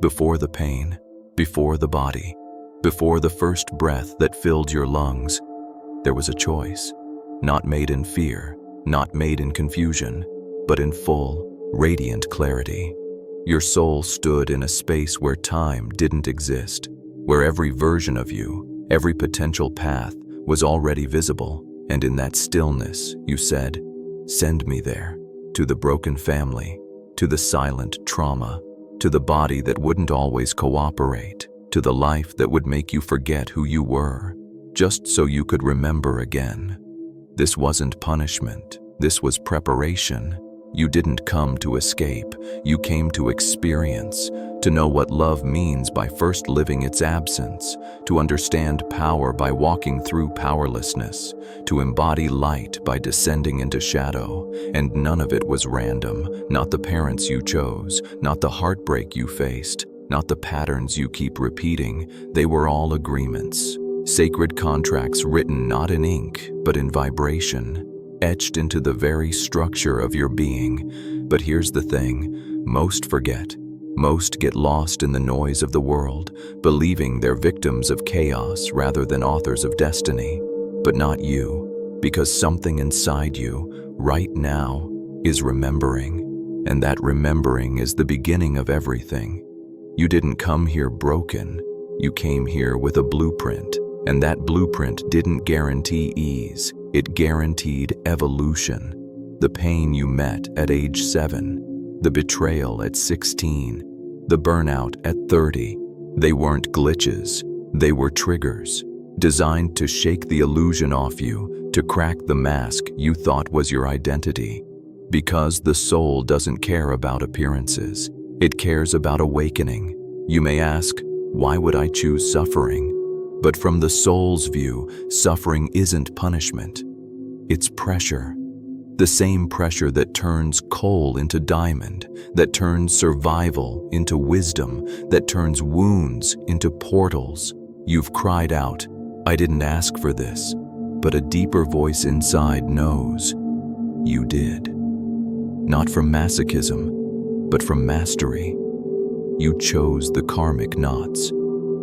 Before the pain, before the body, before the first breath that filled your lungs, there was a choice, not made in fear, not made in confusion, but in full, radiant clarity. Your soul stood in a space where time didn't exist, where every version of you, every potential path was already visible, and in that stillness you said, "Send me there, to the broken family, to the silent trauma, to the body that wouldn't always cooperate, to the life that would make you forget who you were, just so you could remember again." This wasn't punishment, this was preparation. You didn't come to escape, you came to experience, to know what love means by first living its absence, to understand power by walking through powerlessness, to embody light by descending into shadow. And none of it was random, not the parents you chose, not the heartbreak you faced, not the patterns you keep repeating. They were all agreements, sacred contracts written not in ink, but in vibration, etched into the very structure of your being. But here's the thing, most forget. Most get lost in the noise of the world, believing they're victims of chaos rather than authors of destiny. But not you, because something inside you, right now, is remembering. And that remembering is the beginning of everything. You didn't come here broken, you came here with a blueprint. And that blueprint didn't guarantee ease, it guaranteed evolution. The pain you met at age 7, the betrayal at 16, the burnout at 30, they weren't glitches, they were triggers, designed to shake the illusion off you, to crack the mask you thought was your identity. Because the soul doesn't care about appearances, it cares about awakening. You may ask, why would I choose suffering? But from the soul's view, suffering isn't punishment. It's pressure. The same pressure that turns coal into diamond, that turns survival into wisdom, that turns wounds into portals. You've cried out, "I didn't ask for this," but a deeper voice inside knows you did. Not from masochism, but from mastery. You chose the karmic knots.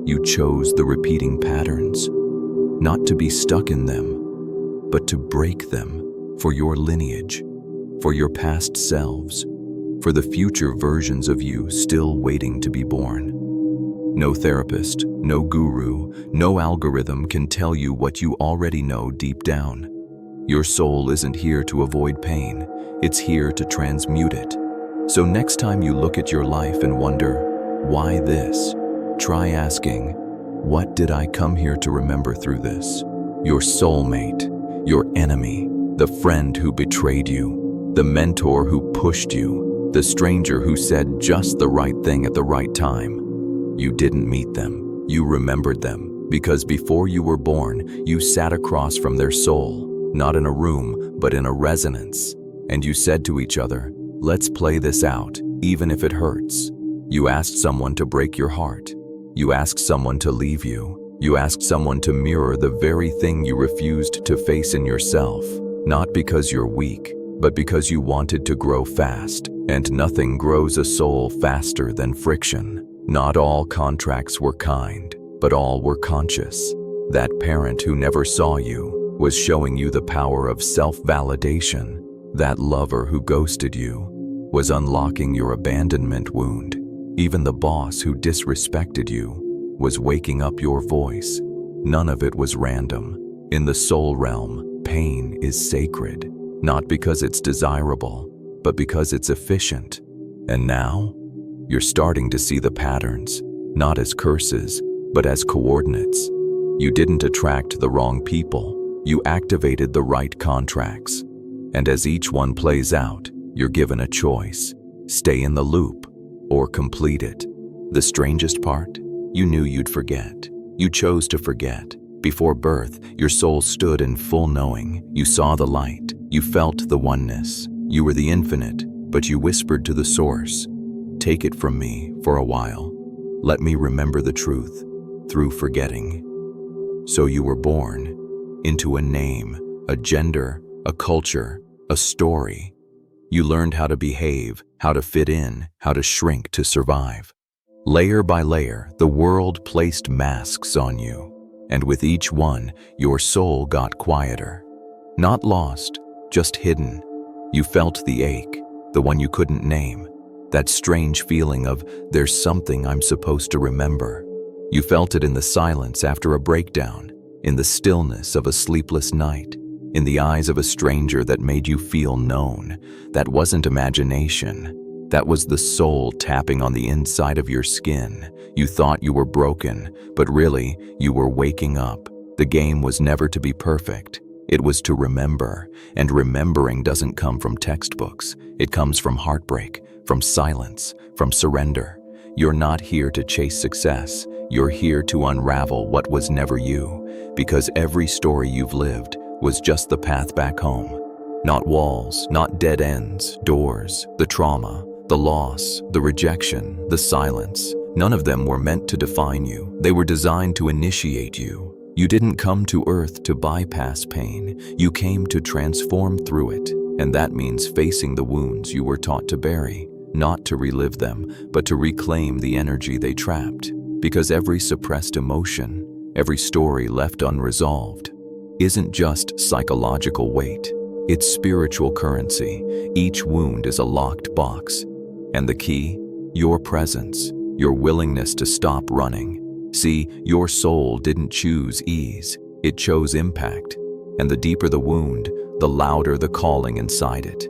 You chose the repeating patterns, not to be stuck in them, but to break them for your lineage, for your past selves, for the future versions of you still waiting to be born. No therapist, no guru, no algorithm can tell you what you already know deep down. Your soul isn't here to avoid pain, it's here to transmute it. So next time you look at your life and wonder, why this? Try asking, what did I come here to remember through this? Your soulmate, your enemy, the friend who betrayed you, the mentor who pushed you, the stranger who said just the right thing at the right time. You didn't meet them, you remembered them, because before you were born, you sat across from their soul, not in a room, but in a resonance. And you said to each other, let's play this out, even if it hurts. You asked someone to break your heart. You asked someone to leave you. You asked someone to mirror the very thing you refused to face in yourself, not because you're weak, but because you wanted to grow fast. And nothing grows a soul faster than friction. Not all contracts were kind, but all were conscious. That parent who never saw you was showing you the power of self-validation. That lover who ghosted you was unlocking your abandonment wound. Even the boss who disrespected you was waking up your voice. None of it was random. In the soul realm, pain is sacred, not because it's desirable, but because it's efficient. And now, you're starting to see the patterns, not as curses, but as coordinates. You didn't attract the wrong people, you activated the right contracts. And as each one plays out, you're given a choice: stay in the loop or complete it. The strangest part? You knew you'd forget. You chose to forget. Before birth, your soul stood in full knowing. You saw the light. You felt the oneness. You were the infinite, but you whispered to the source, take it from me for a while. Let me remember the truth through forgetting. So you were born into a name, a gender, a culture, a story. You learned how to behave, how to fit in, how to shrink to survive. Layer by layer, the world placed masks on you, and with each one, your soul got quieter. Not lost, just hidden. You felt the ache, the one you couldn't name, that strange feeling of, there's something I'm supposed to remember. You felt it in the silence after a breakdown, in the stillness of a sleepless night, in the eyes of a stranger that made you feel known. That wasn't imagination. That was the soul tapping on the inside of your skin. You thought you were broken, but really, you were waking up. The game was never to be perfect. It was to remember, and remembering doesn't come from textbooks. It comes from heartbreak, from silence, from surrender. You're not here to chase success. You're here to unravel what was never you, because every story you've lived was just the path back home. Not walls, not dead ends, doors, the trauma, the loss, the rejection, the silence. None of them were meant to define you. They were designed to initiate you. You didn't come to Earth to bypass pain. You came to transform through it, and that means facing the wounds you were taught to bury, not to relive them, but to reclaim the energy they trapped. Because every suppressed emotion, every story left unresolved, isn't just psychological weight. It's spiritual currency. Each wound is a locked box. And the key? Your presence, your willingness to stop running. See, your soul didn't choose ease, it chose impact. And the deeper the wound, the louder the calling inside it.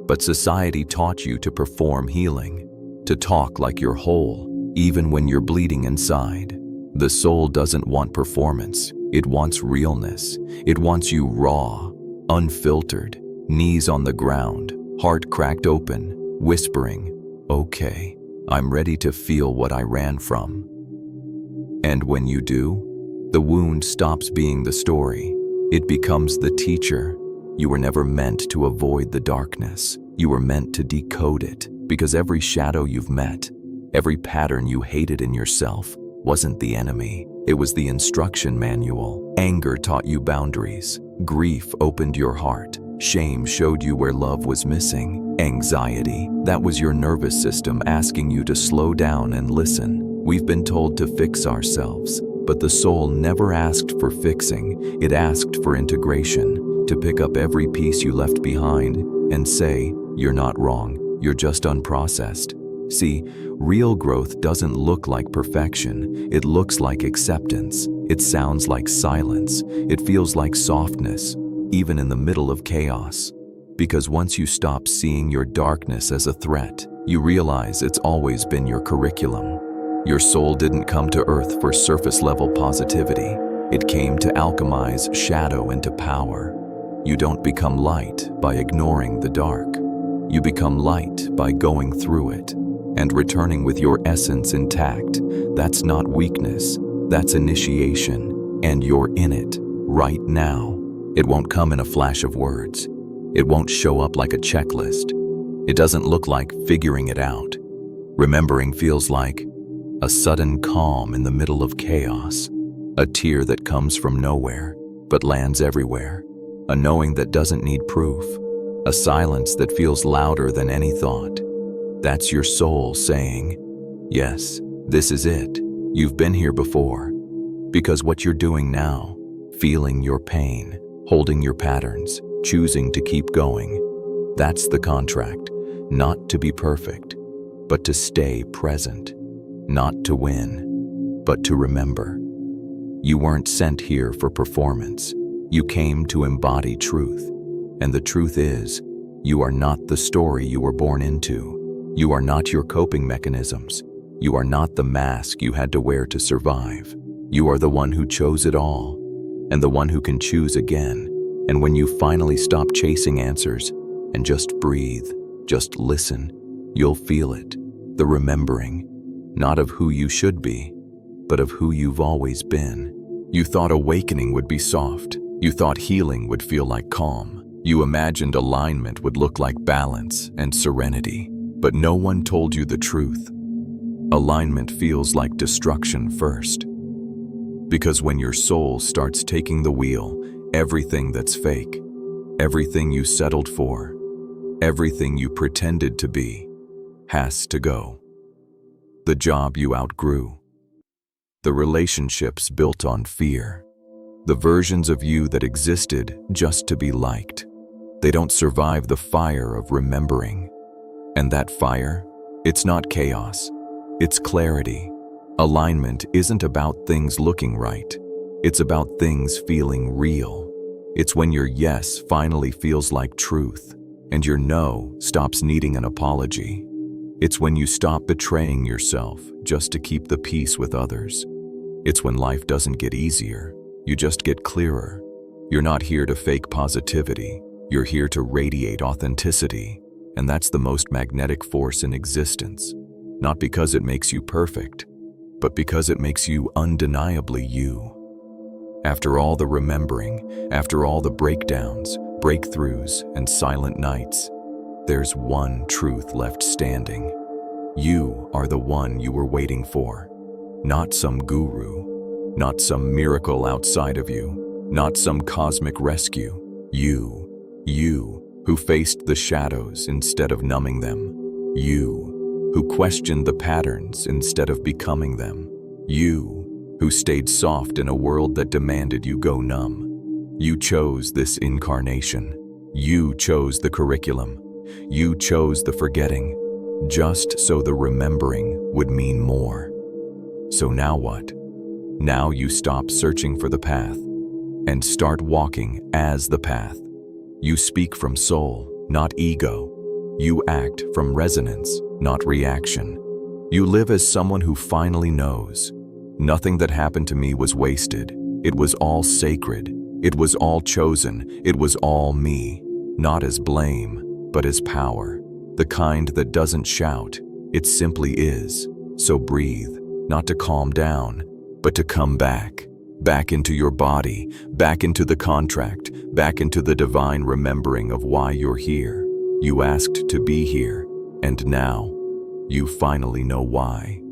But society taught you to perform healing, to talk like you're whole, even when you're bleeding inside. The soul doesn't want performance, it wants realness. It wants you raw, unfiltered, knees on the ground, heart cracked open, whispering, okay, I'm ready to feel what I ran from. And when you do, the wound stops being the story. It becomes the teacher. You were never meant to avoid the darkness. You were meant to decode it, because every shadow you've met, every pattern you hated in yourself, wasn't the enemy. It was the instruction manual. Anger taught you boundaries. Grief opened your heart. Shame showed you where love was missing. Anxiety, that was your nervous system asking you to slow down and listen. We've been told to fix ourselves, but the soul never asked for fixing. It asked for integration, to pick up every piece you left behind and say, you're not wrong, you're just unprocessed. See, real growth doesn't look like perfection. It looks like acceptance. It sounds like silence. It feels like softness, even in the middle of chaos. Because once you stop seeing your darkness as a threat, you realize it's always been your curriculum. Your soul didn't come to Earth for surface-level positivity. It came to alchemize shadow into power. You don't become light by ignoring the dark. You become light by going through it and returning with your essence intact. That's not weakness, that's initiation, and you're in it right now. It won't come in a flash of words. It won't show up like a checklist. It doesn't look like figuring it out. Remembering feels like a sudden calm in the middle of chaos, a tear that comes from nowhere but lands everywhere, a knowing that doesn't need proof, a silence that feels louder than any thought. That's your soul saying, yes, this is it. You've been here before. Because what you're doing now, feeling your pain, holding your patterns, choosing to keep going, that's the contract. Not to be perfect, but to stay present. Not to win, but to remember. You weren't sent here for performance. You came to embody truth. And the truth is, you are not the story you were born into. You are not your coping mechanisms. You are not the mask you had to wear to survive. You are the one who chose it all, and the one who can choose again. And when you finally stop chasing answers and just breathe, just listen, you'll feel it, the remembering, not of who you should be, but of who you've always been. You thought awakening would be soft. You thought healing would feel like calm. You imagined alignment would look like balance and serenity. But no one told you the truth. Alignment feels like destruction first. Because when your soul starts taking the wheel, everything that's fake, everything you settled for, everything you pretended to be, has to go. the job you outgrew, the relationships built on fear, the versions of you that existed just to be liked. They don't survive the fire of remembering. And that fire, it's not chaos, it's clarity. Alignment isn't about things looking right. It's about things feeling real. It's when your yes finally feels like truth, and your no stops needing an apology. It's when you stop betraying yourself just to keep the peace with others. It's when life doesn't get easier, you just get clearer. You're not here to fake positivity, you're here to radiate authenticity, and that's the most magnetic force in existence. Not because it makes you perfect, but because it makes you undeniably you. After all the remembering, after all the breakdowns, breakthroughs, and silent nights, there's one truth left standing. You are the one you were waiting for. Not some guru, not some miracle outside of you, not some cosmic rescue. You who faced the shadows instead of numbing them. You who questioned the patterns instead of becoming them. You who stayed soft in a world that demanded you go numb. You chose this incarnation. You chose the curriculum. You chose the forgetting, just so the remembering would mean more. So now what? Now you stop searching for the path and start walking as the path. You speak from soul, not ego. You act from resonance, not reaction. You live as someone who finally knows. Nothing that happened to me was wasted. It was all sacred. It was all chosen. It was all me. Not as blame, but as power. The kind that doesn't shout. It simply is. So breathe, not to calm down, but to come back. Back into your body, back into the contract, back into the divine remembering of why you're here. You asked to be here, and now you finally know why.